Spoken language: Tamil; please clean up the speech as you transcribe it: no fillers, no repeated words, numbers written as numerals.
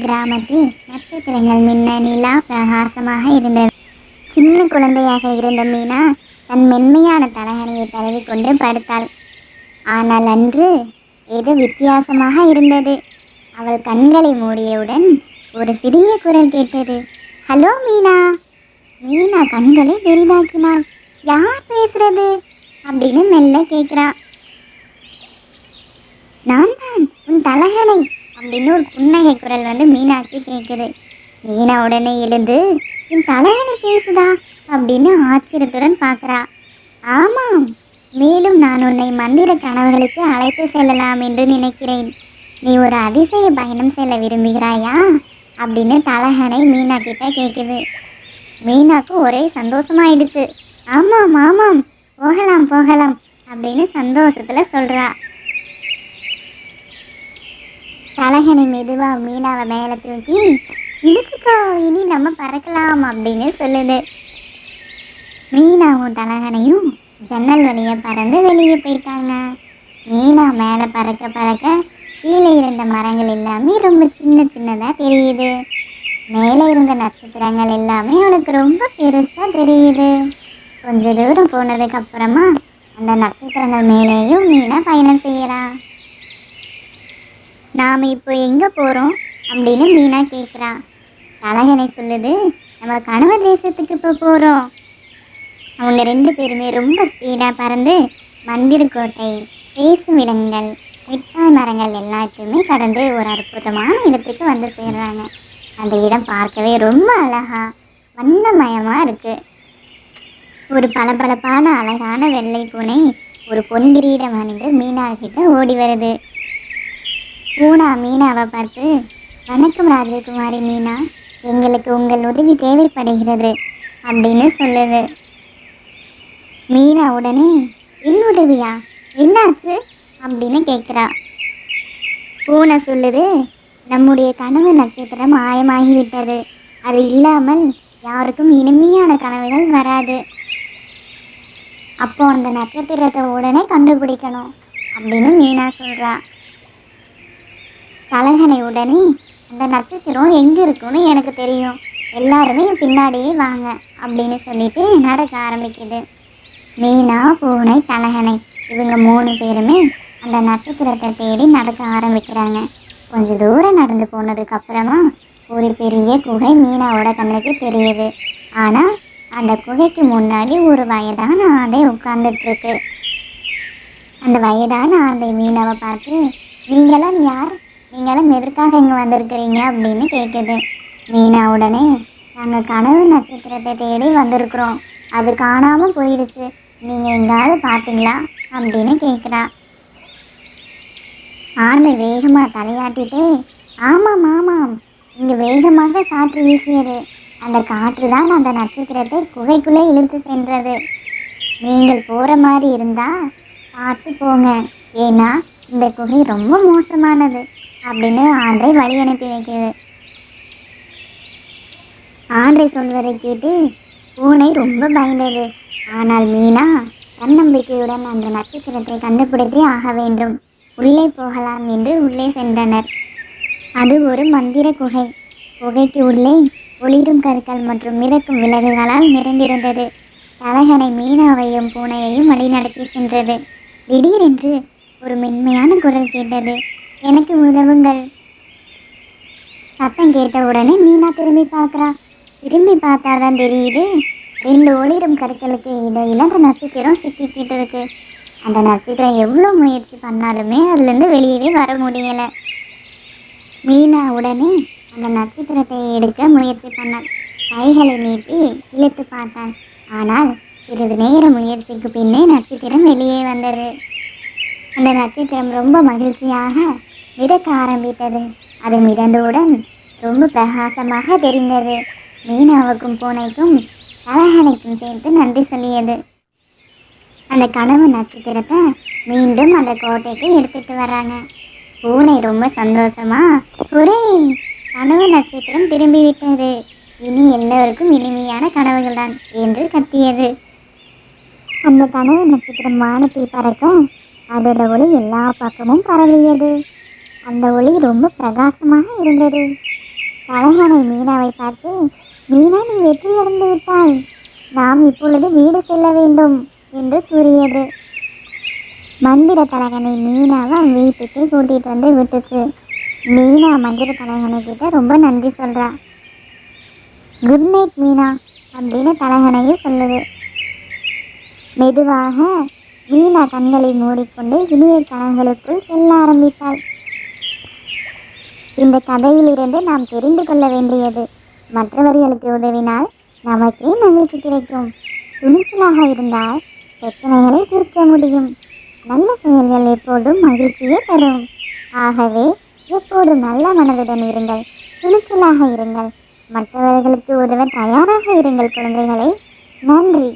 கிராமத்தில் நட்சத்திரங்கள் மின்ன நிலா பிரகாசமாக இருந்தது. சின்ன குழந்தையாக இருந்த மீனா தன் மென்மையான தலகணையை தழுவிக்கொண்டு படுத்தாள். ஆனால் அன்று ஏதோ வித்தியாசமாக இருந்தது. அவள் கண்களை மூடியவுடன் ஒரு சிறிய குரல் கேட்டது. ஹலோ மீனா. மீனா கண்களை பெரிதாக்கினாள். யார் பேசுறது அப்படின்னு மெல்ல கேட்குறா. நான் தான், உன் தலகணை அப்படின்னு ஒரு புன்னகை குரல் மீனாக்கு கேட்குது. மீனா உடனே எழுந்து என் தலகணை பேசுதா அப்படின்னு ஆச்சரியத்துடன் பார்க்குறா. ஆமாம், மேலும் நான் உன்னை மந்திர கனவுகளுக்கு அழைத்து செல்லலாம் என்று நினைக்கிறேன். நீ ஒரு அதிசய பயணம் செல்ல விரும்புகிறாயா அப்படின்னு தலகணை மீனா கிட்ட கேட்குது. மீனாக்கு ஒரே சந்தோஷமாயிடுச்சு. ஆமாம் ஆமாம், போகலாம் போகலாம் அப்படின்னு சந்தோஷத்தில் சொல்கிறா. தலகணை மெதுவாக மீனாவை மேலே தூக்கி இடிச்சுக்கோ, இனி நம்ம பறக்கலாம் அப்படின்னு சொல்லுது. மீனாவும் தலகணையும் ஜன்னல் வழியை பறந்து வெளியே போயிட்டாங்க. மீனா மேலே பறக்க பறக்க கீழே இருந்த மரங்கள் எல்லாமே ரொம்ப சின்ன சின்னதாக தெரியுது. மேலே இருந்த நட்சத்திரங்கள் எல்லாமே அவளுக்கு ரொம்ப பெருசாக தெரியுது. கொஞ்சம் தூரம் போனதுக்கு அப்புறமா அந்த நட்சத்திரங்கள் மேலேயும் மீனா பயணம் செய்யறா. நாம் இப்போ எங்கே போகிறோம் அப்படின்னு மீனா கேட்குறா. தலகணை சொல்லுது, நம்ம கனவு தேசத்துக்கு இப்போ போகிறோம். அவங்க ரெண்டு பேருமே ரொம்ப ஸ்பீடாக பறந்து மந்திரக்கோட்டை, பேசும் இடங்கள், மிட்டாய் மரங்கள் எல்லாத்தையுமே கடந்து ஒரு அற்புதமான இடத்துக்கு வந்து போயிடுறாங்க. அந்த இடம் பார்க்கவே ரொம்ப அழகா வண்ணமயமாக இருக்குது. ஒரு பளபளப்பான அழகான வெள்ளை பூனை ஒரு பொன்கிரீடம் அணிந்து மீனா கிட்ட ஓடி வருது. பூனா மீனாவை பார்த்து, வணக்கம் ராஜகுமாரி மீனா, எங்களுக்கு உங்கள் உதவி தேவைப்படுகிறது அப்படின்னு சொல்லுது. மீனா உடனே என் உதவியா, என்னாச்சு அப்படின்னு கேட்குறா. பூனை சொல்லுது, நம்முடைய கனவு நட்சத்திரம் மாயமாகிவிட்டது. அது இல்லாமல் யாருக்கும் இனிமையான கனவுகள் வராது. அப்போ அந்த நட்சத்திரத்தை உடனே கண்டுபிடிக்கணும் அப்படின்னு மீனா சொல்கிறா. தலகணை உடனே அந்த நட்சத்திரம் எங்கே இருக்குன்னு எனக்கு தெரியும், எல்லாருமே பின்னாடியே வாங்க அப்படின்னு சொல்லிட்டு நடக்க ஆரம்பிக்குது. மீனா, பூனை, தலகணை இவங்க 3 பேருமே அந்த நட்சத்திரத்தை தேடி நடக்க ஆரம்பிக்கிறாங்க. கொஞ்சம் தூரம் நடந்து போனதுக்கு அப்புறமா ஒரு பெரிய குகை மீனாவோட கண்ணுக்கு தெரியுது. ஆனால் அந்த குகைக்கு முன்னாடி ஒரு வயதான ஆந்தை உட்கார்ந்துட்டுருக்கு. அந்த வயதான ஆந்தை மீனாவை பார்த்து, நீங்களாம் யார், நீங்களும் எதற்காக இங்கே வந்திருக்கிறீங்க அப்படின்னு கேட்குது. மீனா உடனே, நாங்கள் கனவு நட்சத்திரத்தை தேடி வந்திருக்கிறோம், அது காணாமல் போயிடுச்சு, நீங்கள் எங்காவது பார்த்தீங்களா அப்படின்னு கேட்குறா. ஆந்தை வேகமாக தலையாட்டிட்டே, ஆமாம் ஆமாம், இங்கே வேகமாக காற்று வீசியது, அந்த காற்று தான் அந்த நட்சத்திரத்தை குகைக்குள்ளே இழுத்து சென்றது. நீங்கள் போகிற மாதிரி இருந்தால் பார்த்து போங்க, ஏன்னா இந்த குகை ரொம்ப மோசமானது அப்படின்னு ஆந்தை வழி அனுப்பி வைக்குது. ஆந்தை சொல்வதை கேட்டு பூனை ரொம்ப பயந்தது. ஆனால் மீனா தன்னம்பிக்கையுடன் அந்த நட்சத்திரத்தை கண்டுபிடித்தே ஆக வேண்டும், உள்ளே போகலாம் என்று உள்ளே சென்றனர். அது ஒரு மந்திர குகை. குகைக்கு உள்ளே ஒளிரும் கற்கள் மற்றும் மிதக்கும் விலங்குகளால் நிறைந்திருந்தது. தலகணை மீனாவையும் பூனையையும் வழிநடத்தி சென்றது. திடீரென்று ஒரு மென்மையான குரல் கேட்டது, எனக்கு உதவுங்கள். சத்தம் கேட்டவுடனே மீனா திரும்பி பார்க்குறா. திரும்பி பார்த்தாதான் தெரியுது, 2 ஒளிரும் கற்களுக்கு இடையில அந்த நட்சத்திரம் சிக்கிக்கிட்டு இருக்கு. அந்த நட்சத்திரம் எவ்வளோ முயற்சி பண்ணாலுமே அதுலேருந்து வெளியவே வர முடியலை. மீனா உடனே அந்த நட்சத்திரத்தை எடுக்க முயற்சி பண்ணாள். கைகளை நீட்டி இழுத்து பார்த்தாள். ஆனால் சிறிது நேர முயற்சிக்கு பின்னே நட்சத்திரம் வெளியே வந்தது. அந்த நட்சத்திரம் ரொம்ப மகிழ்ச்சியாக மிதக்க ஆரம்பித்தது. அது மிதந்தவுடன் ரொம்ப பிரகாசமாக தெரிந்தது. மீனாவுக்கும் பூனைக்கும் தலகணைக்கும் சேர்த்து நன்றி சொல்லியது. அந்த கனவு நட்சத்திரத்தை மீண்டும் அந்த கோட்டைக்கு எடுத்துட்டு வராங்க. பூனை ரொம்ப சந்தோஷமா, ஒரே கனவு நட்சத்திரம் திரும்பிவிட்டது, இனி எல்லோருக்கும் இனிமையான கனவுகள் தான் என்று கத்தியது. அந்த கனவு நட்சத்திரம் வானத்தில் பறக்க அதோட ஒளி எல்லா பக்கமும் பரவியது. அந்த ஒளி ரொம்ப பிரகாசமாக இருந்தது. தலையணை மீனாவை பார்த்து, மீனா நீ வெற்றி அடைந்து விட்டாய், நாம் இப்பொழுது வீடு செல்ல வேண்டும் என்று கூறியது. மந்திர தலைகனை மீனாவை வீட்டுக்கு கூட்டிட்டு வந்து விட்டுச்சு. மீனா மந்திர தலைகனை கிட்ட ரொம்ப நன்றி சொல்றா. குட் நைட் மீனா அப்படின்னு தலைகனையும் சொல்லுது. மெதுவாக மீனா கண்களை மூடிக்கொண்டு இனிய கனவுகளுக்குள் செல்ல ஆரம்பித்தாள். இந்த கதையிலிருந்து நாம் தெரிந்து கொள்ள வேண்டியது, மற்றவர்களுக்கு உதவினால் நமக்கே மகிழ்ச்சி கிடைக்கும். துணிச்சலாக இருந்தால் பிரச்சனைகளை தீர்க்க முடியும். நல்ல செயல்கள் எப்போதும் மகிழ்ச்சியே தரும். ஆகவே எப்போதும் நல்ல மனதுடன் இருங்கள், துணிச்சலாக இருங்கள், மற்றவர்களுக்கு உதவ தயாராக இருங்கள் குழந்தைகளே. நன்றி.